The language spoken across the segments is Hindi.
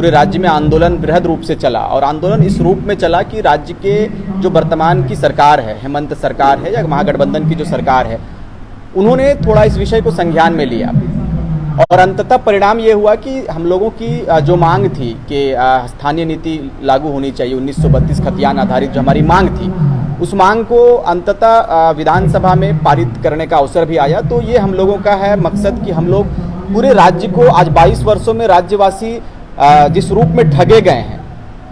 पूरे राज्य में आंदोलन बृहद रूप से चला और आंदोलन इस रूप में चला कि राज्य के जो वर्तमान की सरकार है, हेमंत सरकार है या महागठबंधन की जो सरकार है, उन्होंने थोड़ा इस विषय को संज्ञान में लिया और अंततः परिणाम ये हुआ कि हम लोगों की जो मांग थी कि स्थानीय नीति लागू होनी चाहिए, 1932 खतियान आधारित जो हमारी मांग थी, उस मांग को अंततः विधानसभा में पारित करने का अवसर भी आया। तो ये हम लोगों का है मकसद कि हम लोग पूरे राज्य को, आज 22 वर्षों में राज्यवासी जिस रूप में ठगे गए हैं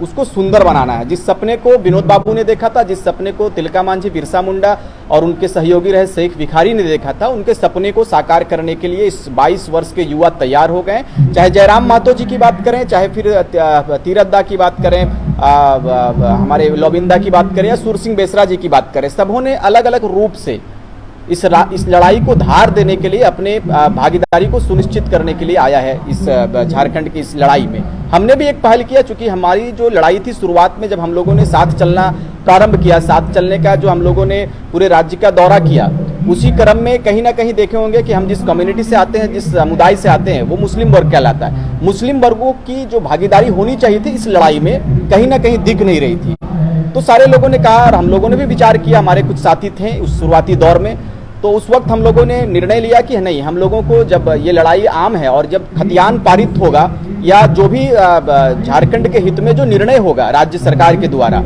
उसको सुंदर बनाना है। जिस सपने को विनोद बाबू ने देखा था, जिस सपने को तिलका मांझी, बिरसा मुंडा और उनके सहयोगी रहे शेख भिखारी ने देखा था, उनके सपने को साकार करने के लिए इस 22 वर्ष के युवा तैयार हो गए। चाहे जयराम महतो जी की बात करें, चाहे फिर तीरथ की बात करें, हमारे लोबिंदा की बात करें या सुरसिंह बेसरा जी की बात करें, सबों ने अलग अलग रूप से इस लड़ाई को धार देने के लिए, अपने भागीदारी को सुनिश्चित करने के लिए आया है इस झारखंड की इस लड़ाई में। हमने भी एक पहल किया, चूंकि हमारी जो लड़ाई थी शुरुआत में जब हम लोगों ने साथ चलना प्रारंभ किया, साथ चलने का जो हम लोगों ने पूरे राज्य का दौरा किया, उसी क्रम में कहीं ना कहीं देखे होंगे कि हम जिस कम्युनिटी से आते हैं, जिस समुदाय से आते हैं, वो मुस्लिम वर्ग कहलाता है। मुस्लिम वर्गों की जो भागीदारी होनी चाहिए थी इस लड़ाई में, कहीं ना कहीं दिख नहीं रही थी। तो सारे लोगों ने कहा और हम लोगों ने भी विचार किया, हमारे कुछ साथी थे उस शुरुआती दौर में, तो उस वक्त हम लोगों ने निर्णय लिया कि नहीं, हम लोगों को जब ये लड़ाई आम है और जब खतियान पारित होगा या जो भी झारखंड के हित में जो निर्णय होगा राज्य सरकार के द्वारा,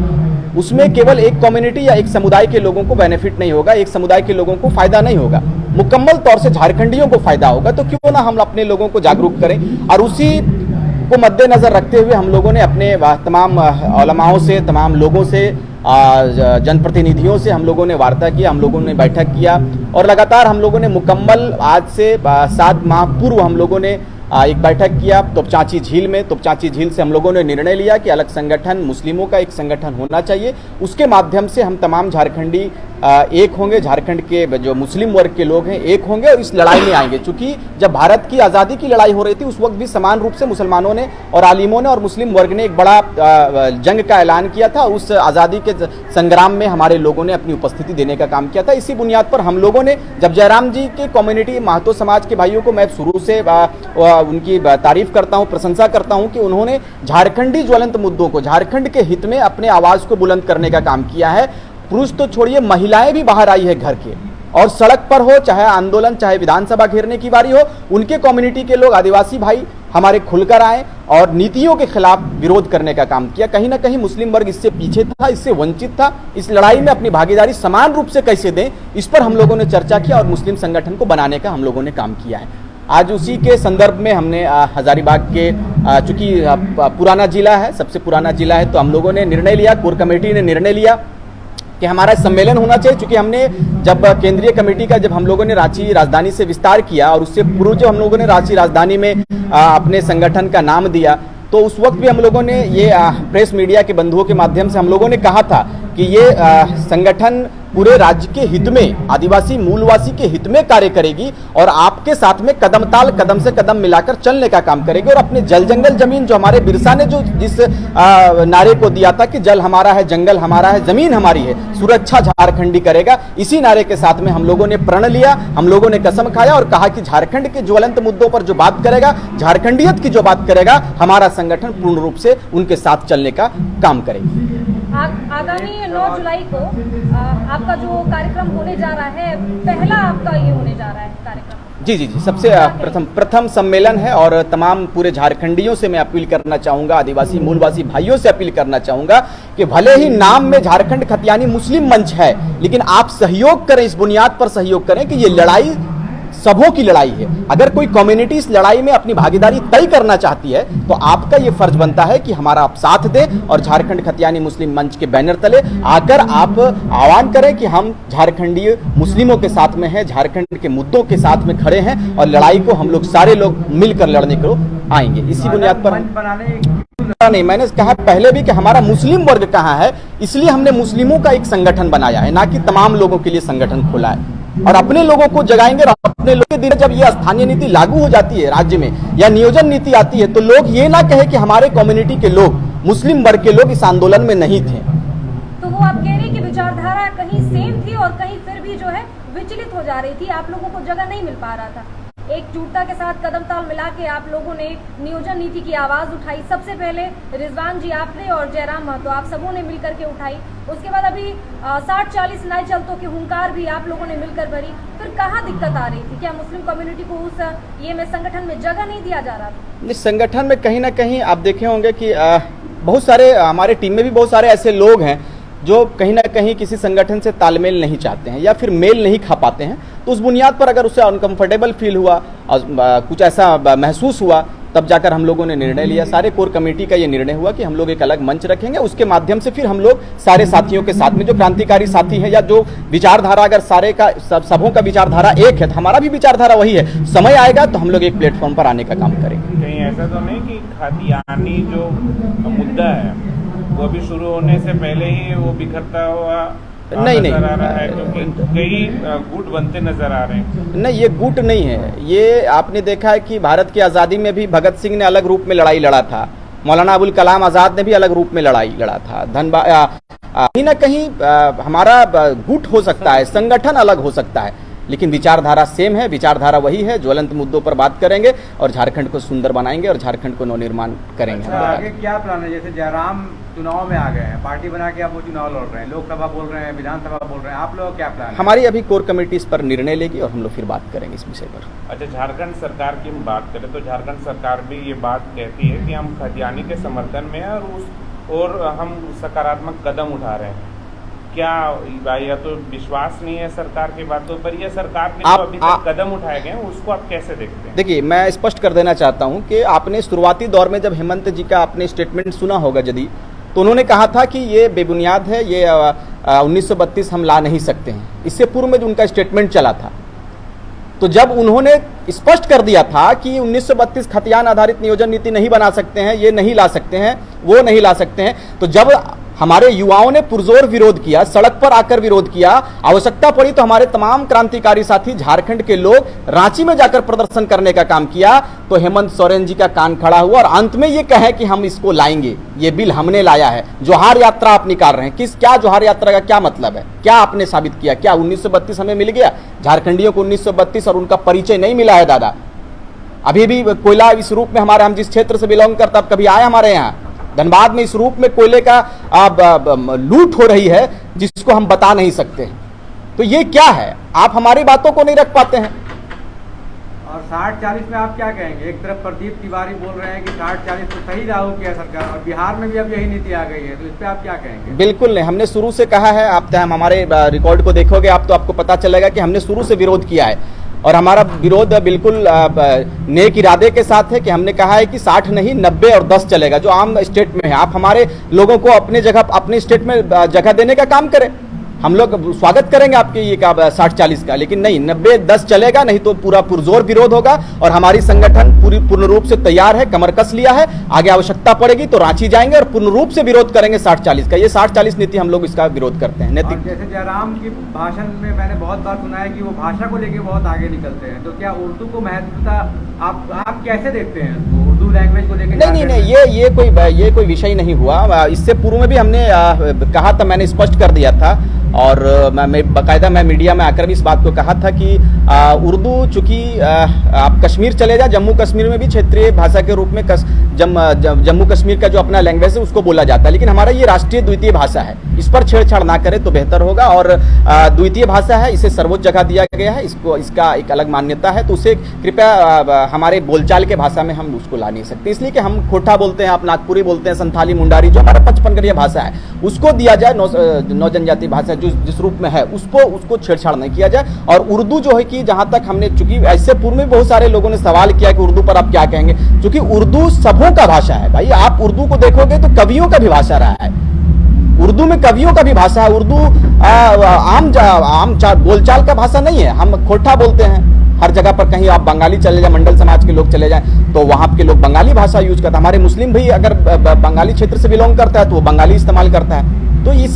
उसमें केवल एक कम्युनिटी या एक समुदाय के लोगों को बेनिफिट नहीं होगा, एक समुदाय के लोगों को फायदा नहीं होगा, मुकम्मल तौर से झारखंडियों को फायदा होगा। तो क्यों ना हम अपने लोगों को जागरूक करें। और उसी को मद्देनजर रखते हुए हम लोगों ने अपने तमाम उलमाओं से, तमाम लोगों से, जनप्रतिनिधियों से हम लोगों ने वार्ता किया, हम लोगों ने बैठक किया और लगातार हम लोगों ने मुकम्मल आज से 7 माह पूर्व हम लोगों ने एक बैठक किया तोपचांची झील में। तोपचांची झील से हम लोगों ने निर्णय लिया कि अलग संगठन, मुस्लिमों का एक संगठन होना चाहिए, उसके माध्यम से हम तमाम झारखंडी एक होंगे, झारखंड के जो मुस्लिम वर्ग के लोग हैं एक होंगे और इस लड़ाई में आएंगे। चूंकि जब भारत की आज़ादी की लड़ाई हो रही थी उस वक्त भी समान रूप से मुसलमानों ने और आलिमों ने और मुस्लिम वर्ग ने एक बड़ा जंग का ऐलान किया था। उस आज़ादी के संग्राम में हमारे लोगों ने अपनी उपस्थिति देने का काम किया था। इसी बुनियाद पर हम लोगों ने, जब जयराम जी के कम्युनिटी महतो समाज के भाइयों को मैं शुरू से उनकी तारीफ करता हूं, प्रशंसा करता हूं कि उन्होंने झारखंडी ज्वलंत मुद्दों को, झारखंड के हित में अपने आवाज को बुलंद करने का काम किया है। पुरुष तो छोड़िए, महिलाएं भी बाहर आई है घर के और सड़क पर हो, चाहे आंदोलन, चाहे विधानसभा घेरने की बारी हो, उनके कम्युनिटी के लोग, आदिवासी भाई हमारे खुलकर आए और नीतियों के खिलाफ विरोध करने का काम किया। कहीं ना कहीं मुस्लिम वर्ग इससे पीछे था, इससे वंचित था। इस लड़ाई में अपनी भागीदारी समान रूप से कैसे दें, इस पर हम लोगों ने चर्चा किया और मुस्लिम संगठन को बनाने का हम लोगों ने काम किया है। आज उसी के संदर्भ में हमने हजारीबाग के, चूंकि पुराना जिला है, सबसे पुराना जिला है, तो हम लोगों ने निर्णय लिया, कोर कमेटी ने निर्णय लिया कि हमारा सम्मेलन होना चाहिए। चूंकि हमने जब केंद्रीय कमेटी का जब हम लोगों ने रांची राजधानी से विस्तार किया और उससे पूर्व जब हम लोगों ने रांची राजधानी में अपने संगठन का नाम दिया, तो उस वक्त भी हम लोगों ने ये प्रेस मीडिया के बंधुओं के माध्यम से हम लोगों ने कहा था कि ये संगठन पूरे राज्य के हित में, आदिवासी मूलवासी के हित में कार्य करेगी और आपके साथ में कदम ताल, कदम से कदम मिलाकर चलने का काम करेगी। और अपने जल जंगल जमीन, जो हमारे बिरसा ने जो जिस नारे को दिया था कि जल हमारा है, जंगल हमारा है, जमीन हमारी है, सुरक्षा झारखंडी करेगा, इसी नारे के साथ में हम लोगों ने प्रण लिया, हम लोगों ने कसम खाया और कहा कि झारखंड के ज्वलंत मुद्दों पर जो बात करेगा, झारखंडियत की जो बात करेगा, हमारा संगठन पूर्ण रूप से उनके साथ चलने का काम करेगी। आगामी 9 जुलाई को आपका जो कार्यक्रम होने जा रहा है, पहला आपका ये होने जा रहा है कार्यक्रम? जी, सबसे प्रथम सम्मेलन है और तमाम पूरे झारखंडियों से मैं अपील करना चाहूँगा, आदिवासी मूलवासी भाइयों से अपील करना चाहूँगा कि भले ही नाम में झारखंड खतियानी मुस्लिम मंच है, लेकिन आप सहयोग करें, इस बुनियाद पर सहयोग करें कि ये लड़ाई सबों की लड़ाई है। अगर कोई कम्युनिटी इस लड़ाई में अपनी भागीदारी तय करना चाहती है तो आपका ये फर्ज बनता है कि हमारा आप साथ दें और झारखंड खतियानी मुस्लिम मंच के बैनर तले आकर आप आह्वान करें कि हम झारखंडीय मुस्लिमों के साथ में हैं, झारखंड के मुद्दों के साथ में खड़े हैं और लड़ाई को हम लोग सारे लोग मिलकर लड़ने को आएंगे। इसी बुनियाद पर नहीं, मैंने कहा पहले भी कि हमारा मुस्लिम वर्ग कहाँ है, इसलिए हमने मुस्लिमों का एक संगठन बनाया है, ना कि तमाम लोगों के लिए संगठन खोला है। और अपने लोगों को जगाएंगे और अपने लोगों के दिन जब ये स्थानीय नीति लागू हो जाती है राज्य में या नियोजन नीति आती है, तो लोग ये ना कहे कि हमारे कम्युनिटी के लोग, मुस्लिम वर्ग के लोग इस आंदोलन में नहीं थे। तो वो आप कह रहे हैं कि विचारधारा कहीं सेम थी और कहीं फिर भी जो है विचलित हो जा रही थी, आप लोगों को जगह नहीं मिल पा रहा था? एकजुटता के साथ कदम ताल मिला के आप लोगों ने नियोजन नीति की आवाज उठाई। सबसे पहले रिजवान जी आपने और जयराम महतो आप सबों ने मिलकर के उठाई। उसके बाद अभी 60-40 नए चलतों की हुंकार भी आप लोगों ने मिलकर भरी। फिर कहाँ दिक्कत आ रही थी? क्या मुस्लिम कम्युनिटी को उस ये में संगठन में जगह नहीं दिया जा रहा था? इस संगठन में कहीं ना कहीं आप देखे होंगे कि बहुत सारे हमारे टीम में भी बहुत सारे ऐसे लोग हैं जो कहीं ना कहीं किसी संगठन से तालमेल नहीं चाहते हैं या फिर मेल नहीं खा पाते हैं। तो उस बुनियाद पर अगर उसे अनकंफर्टेबल फील हुआ और कुछ ऐसा महसूस हुआ, तब जाकर हम लोगों ने निर्णय लिया। सारे कोर कमेटी का ये निर्णय हुआ कि हम लोग एक अलग मंच रखेंगे, उसके माध्यम से फिर हम लोग सारे साथियों के साथ में जो क्रांतिकारी साथी हैं या जो विचारधारा, अगर सारे का सबों का विचारधारा एक है तो हमारा भी विचारधारा वही है, समय आएगा तो हम लोग एक प्लेटफॉर्म पर आने का काम करेंगे। कहीं ऐसा तो नहीं कि खादियानी जो मुद्दा है वो अभी शुरू होने से पहले ही वो बिखरता हुआ नजर आ रहा है, क्योंकि कई गुट बनते नजर आ रहे हैं? नहीं, ये गुट नहीं है। ये आपने देखा है कि भारत की आज़ादी में भी भगत सिंह ने अलग रूप में लड़ाई लड़ा था, मौलाना अबुल कलाम आज़ाद ने भी अलग रूप में लड़ाई लड़ा था। कहीं ना कहीं हमारा गुट हो सकता है, संगठन अलग हो सकता है, लेकिन विचारधारा सेम है। विचारधारा वही है, ज्वलंत मुद्दों पर बात करेंगे और झारखंड को सुंदर बनाएंगे और झारखंड को नवनिर्माण करेंगे। अच्छा, आगे क्या प्लान है? जैसे जयराम चुनाव में आ गए हैं, पार्टी बना के आप वो चुनाव लड़ रहे हैं, लोकसभा बोल रहे हैं, विधानसभा बोल रहे हैं, आप लोग क्या प्लान है? हमारी अभी कोर कमेटी इस पर निर्णय लेगी और हम लोग फिर बात करेंगे इस विषय पर। अच्छा, झारखंड सरकार की हम बात करें तो झारखंड सरकार भी ये बात कहती है कि हम खादियानी के समर्थन में है और हम सकारात्मक कदम उठा रहे हैं। क्या या तो विश्वास नहीं है सरकार की बातों पर, या सरकार के जो अभी तक कदम उठाए गए हैं उसको आप कैसे देखते हैं? देखिए, मैं स्पष्ट कर देना चाहता हूं कि आपने शुरुआती दौर में जब हेमंत जी का आपने स्टेटमेंट सुना होगा यदि, तो उन्होंने कहा था कि ये बेबुनियाद है, ये 1932 हम ला नहीं सकते हैं। इससे पूर्व में जो उनका स्टेटमेंट चला था, तो जब उन्होंने स्पष्ट कर दिया था कि 1932 खतियान आधारित नियोजन नीति नहीं बना सकते हैं, ये नहीं ला सकते हैं, वो नहीं ला सकते हैं, तो जब हमारे युवाओं ने पुरजोर विरोध किया, सड़क पर आकर विरोध किया, आवश्यकता पड़ी तो हमारे तमाम क्रांतिकारी साथी झारखंड के लोग रांची में जाकर प्रदर्शन करने का काम किया, तो हेमंत सोरेन जी का कान खड़ा हुआ और अंत में ये कहे कि हम इसको लाएंगे, ये बिल हमने लाया है। जोहार यात्रा आप निकाल रहे हैं, क्या जोहार यात्रा का क्या मतलब है? क्या आपने साबित किया? क्या 1932 हमें मिल गया? झारखंडियों को 1932 और उनका परिचय नहीं मिला है दादा। अभी भी कोयला इस रूप में हमारे, हम जिस क्षेत्र से बिलोंग करते, आप कभी आए हमारे यहाँ? धनबाद में इस रूप में कोयले का लूट हो रही है जिसको हम बता नहीं सकते। तो ये क्या है? आप हमारी बातों को नहीं रख पाते हैं। और 60-40 में आप क्या कहेंगे? एक तरफ प्रदीप तिवारी बोल रहे हैं कि 60-40 तो सही लागू किया सरकार, और बिहार में भी अब यही नीति आ गई है, तो इस पे आप क्या कहेंगे? बिल्कुल नहीं, हमने शुरू से कहा है। आप हमारे रिकॉर्ड को देखोगे आप तो आपको पता चलेगा कि हमने शुरू से विरोध किया है और हमारा विरोध बिल्कुल नेक इरादे के साथ है कि हमने कहा है कि 60 नहीं 90 और 10 चलेगा, जो आम स्टेट में है। आप हमारे लोगों को अपने जगह, अपने स्टेट में जगह देने का काम करें, हम लोग स्वागत करेंगे आपके ये का 60-40 का, लेकिन नहीं 90-10 चलेगा, नहीं तो पूरा पुरजोर विरोध होगा। और हमारी संगठन पूर्ण रूप से तैयार है, कमर कस लिया है। आगे आवश्यकता पड़ेगी तो रांची जाएंगे और पूर्ण रूप से विरोध करेंगे 60-40 का। ये 60-40 नीति हम लोग इसका विरोध करते हैं। नैतिक, जैसे जयराम की भाषण में मैंने बहुत बार सुना है कि वो भाषा को लेकर बहुत आगे निकलते हैं, तो क्या उर्दू को महत्वता आप कैसे देखते हैं? उर्दू लैंग्वेज को लेकर नहीं, ये कोई विषय नहीं हुआ। इससे पूर्व में भी हमने कहा था, मैंने स्पष्ट कर दिया था और बाकायदा मैं मीडिया में आकर भी इस बात को कहा था कि उर्दू चूंकि आप कश्मीर चले जाए, जम्मू कश्मीर में भी क्षेत्रीय भाषा के रूप में जम्मू कश्मीर का जो अपना लैंग्वेज है उसको बोला जाता है, लेकिन हमारा ये राष्ट्रीय द्वितीय भाषा है। इस पर छेड़छाड़ ना करें तो बेहतर होगा। और द्वितीय भाषा है, इसे सर्वोच्च जगह दिया गया है, इसका एक अलग मान्यता है, तो उसे कृपया हमारे बोलचाल के भाषा में हम उसको ला नहीं सकते। इसलिए कि हम खोटा बोलते हैं, आप नागपुरी बोलते हैं, संथाली मुंडारी जो हमारा 55 भाषा है उसको दिया जाए, नौ जनजाति भाषा जिस रूप में है उसको छेड़छाड़ नहीं किया जाए। और उर्दू जो है कि जहां तक हमने, चूंकि ऐसे पूर्व में बहुत सारे लोगों ने सवाल किया कि उर्दू पर आप क्या कहेंगे, क्योंकि उर्दू सबों का भाषा है भाई। आप उर्दू को देखोगे तो कवियों का भी भाषा रहा है, उर्दू में कवियों का भी भाषा है। उर्दू आम बोलचाल का भाषा नहीं है। हम खोटा बोलते हैं हर जगह पर, कहीं आप बंगाली चले जाए, मंडल समाज के लोग चले जाएं तो वहां के लोग बंगाली भाषा यूज करते हैं। हमारे मुस्लिम भी अगर बंगाली क्षेत्र से बिलोंग करता है तो वो बंगाली इस्तेमाल करता है। तो ये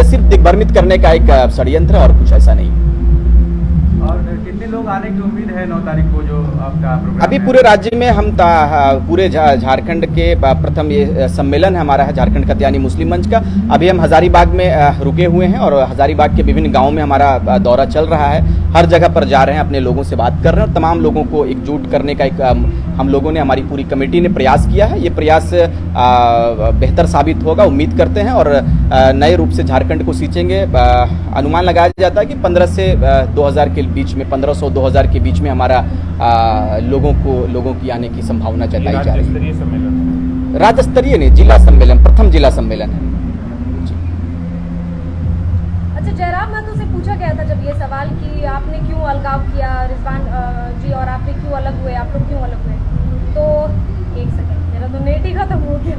सिर्फ दिग्भ्रमित करने का एक षड्यंत्र है और कुछ ऐसा नहीं। और कितने लोग आने की उम्मीद है 9 तारीख को जो आपका प्रोग्राम अभी है? पूरे राज्य में हम पूरे झारखंड के प्रथम ये सम्मेलन है हमारा है झारखंड कत्यानी मुस्लिम मंच का। अभी हम हजारीबाग में रुके हुए हैं और हजारीबाग के विभिन्न गांवों में हमारा दौरा चल रहा है। हर जगह पर जा रहे हैं, अपने लोगों से बात कर रहे हैं और तमाम लोगों को एकजुट करने का एक हम लोगों ने, हमारी पूरी कमेटी ने प्रयास किया है। ये प्रयास बेहतर साबित होगा, उम्मीद करते हैं, और नए रूप से झारखंड को सींचेंगे। अनुमान लगाया जाता है कि 15 से 2000 के बीच में, 1500-2000 के बीच में हमारा लोगों की आने की संभावना जताई जा रही है। राज्य स्तरीय सम्मेलन, राज्य स्तरीय नहीं, जिला सम्मेलन, प्रथम जिला सम्मेलन है। अच्छा, जयराम महतो से पूछा गया था जब ये सवाल कि आपने क्यों अलगाव किया रिजवान जी और आपने क्यों अलग हुए, आप लोग क्यों अलग हुए, तो एक सेकंड, मेरा तो नेट ही खत्म हो गया।